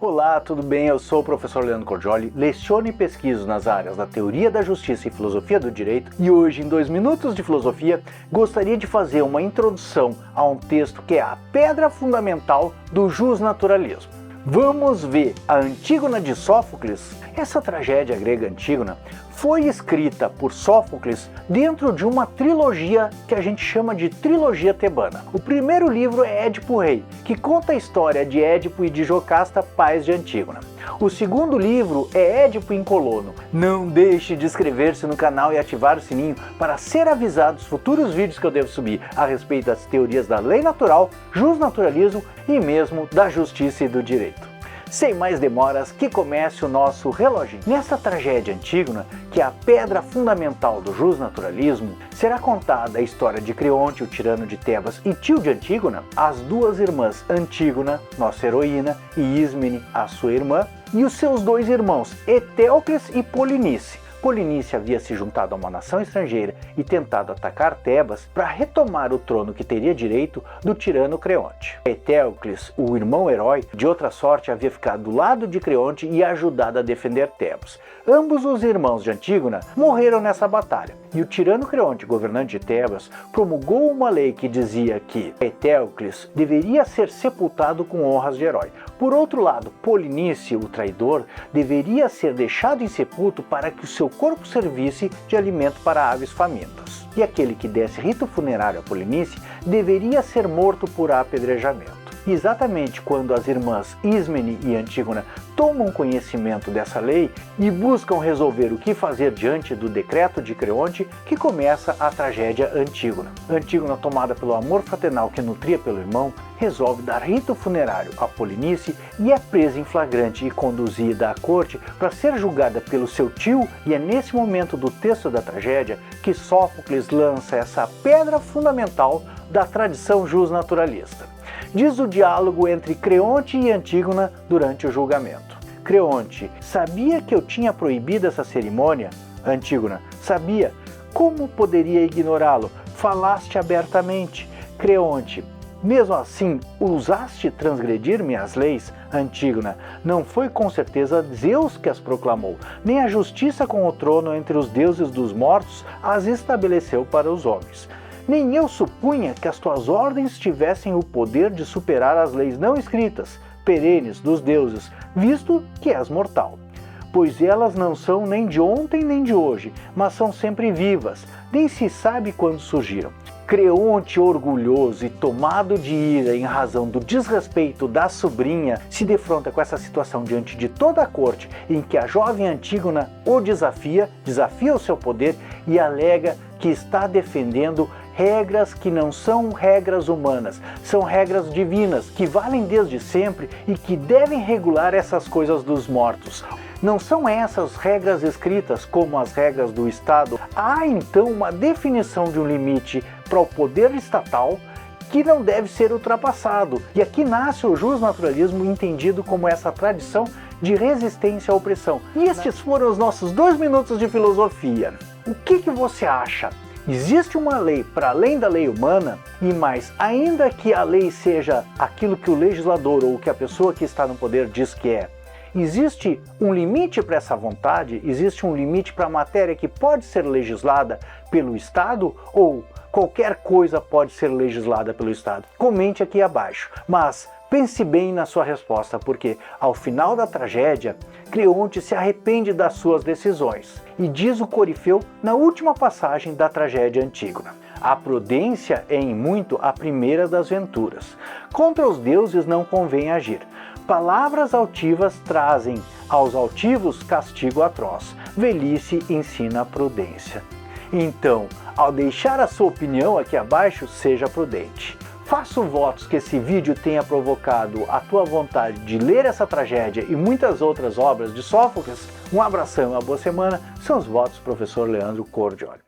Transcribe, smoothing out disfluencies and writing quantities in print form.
Olá, tudo bem? Eu sou o professor Leandro Cordioli, leciono e pesquiso nas áreas da teoria da justiça e filosofia do direito, e hoje, em 2 minutos de filosofia, gostaria de fazer uma introdução a um texto que é a pedra fundamental do justnaturalismo. Vamos ver a Antígona de Sófocles. Essa tragédia grega Antígona foi escrita por Sófocles dentro de uma trilogia que a gente chama de trilogia tebana. O primeiro livro é Édipo Rei, que conta a história de Édipo e de Jocasta, pais de Antígona. O segundo livro é Édipo em Colono. Não deixe de inscrever-se no canal e ativar o sininho para ser avisado dos futuros vídeos que eu devo subir a respeito das teorias da lei natural, justnaturalismo e mesmo da justiça e do direito. Sem mais demoras, que comece o nosso reloginho. Nessa tragédia Antígona, que é a pedra fundamental do justnaturalismo, será contada a história de Creonte, o tirano de Tebas e tio de Antígona, as duas irmãs Antígona, nossa heroína, e Ismene, a sua irmã, e os seus 2 irmãos, Etéocles e Polinice. Polinice havia se juntado a uma nação estrangeira e tentado atacar Tebas para retomar o trono que teria direito do tirano Creonte. Etéocles, o irmão herói, de outra sorte havia ficado do lado de Creonte e ajudado a defender Tebas. Ambos os irmãos de Antígona morreram nessa batalha, e o tirano Creonte, governante de Tebas, promulgou uma lei que dizia que Etéocles deveria ser sepultado com honras de herói. Por outro lado, Polinice, o traidor, deveria ser deixado insepulto para que o seu corpo servisse de alimento para aves famintas. E aquele que desse rito funerário a Polinice deveria ser morto por apedrejamento. E exatamente quando as irmãs Ismene e Antígona tomam conhecimento dessa lei e buscam resolver o que fazer diante do decreto de Creonte, que começa a tragédia Antígona. Antígona, tomada pelo amor fraternal que nutria pelo irmão, resolve dar rito funerário a Polinice e é presa em flagrante e conduzida à corte para ser julgada pelo seu tio, e é nesse momento do texto da tragédia que Sófocles lança essa pedra fundamental da tradição justnaturalista. Diz o diálogo entre Creonte e Antígona durante o julgamento. Creonte: sabia que eu tinha proibido essa cerimônia? Antígona: sabia. Como poderia ignorá-lo? Falaste abertamente. Creonte: mesmo assim, ousaste transgredir minhas leis? Antígona: não foi com certeza Zeus que as proclamou, nem a justiça com o trono entre os deuses dos mortos as estabeleceu para os homens. Nem eu supunha que as tuas ordens tivessem o poder de superar as leis não escritas, perenes dos deuses, visto que és mortal. Pois elas não são nem de ontem nem de hoje, mas são sempre vivas, nem se sabe quando surgiram. Creonte, orgulhoso e tomado de ira em razão do desrespeito da sobrinha, se defronta com essa situação diante de toda a corte, em que a jovem Antígona o desafia o seu poder e alega que está defendendo regras que não são regras humanas, são regras divinas, que valem desde sempre e que devem regular essas coisas dos mortos. Não são essas regras escritas como as regras do Estado. Há então uma definição de um limite para o poder estatal que não deve ser ultrapassado. E aqui nasce o justnaturalismo, entendido como essa tradição de resistência à opressão. E estes foram os nossos 2 minutos de filosofia. O que você acha? Existe uma lei para além da lei humana? E mais, ainda que a lei seja aquilo que o legislador ou que a pessoa que está no poder diz que é, existe um limite para essa vontade? Existe um limite para a matéria que pode ser legislada pelo Estado? Ou qualquer coisa pode ser legislada pelo Estado? Comente aqui abaixo. Mas pense bem na sua resposta, porque ao final da tragédia, Creonte se arrepende das suas decisões. E diz o Corifeu na última passagem da tragédia Antígona: a prudência é em muito a primeira das venturas. Contra os deuses não convém agir. Palavras altivas trazem aos altivos castigo atroz. Velhice ensina a prudência. Então, ao deixar a sua opinião aqui abaixo, seja prudente. Faço votos que esse vídeo tenha provocado a tua vontade de ler essa tragédia e muitas outras obras de Sófocles. Um abração e uma boa semana. São os votos do professor Leandro Cordioli.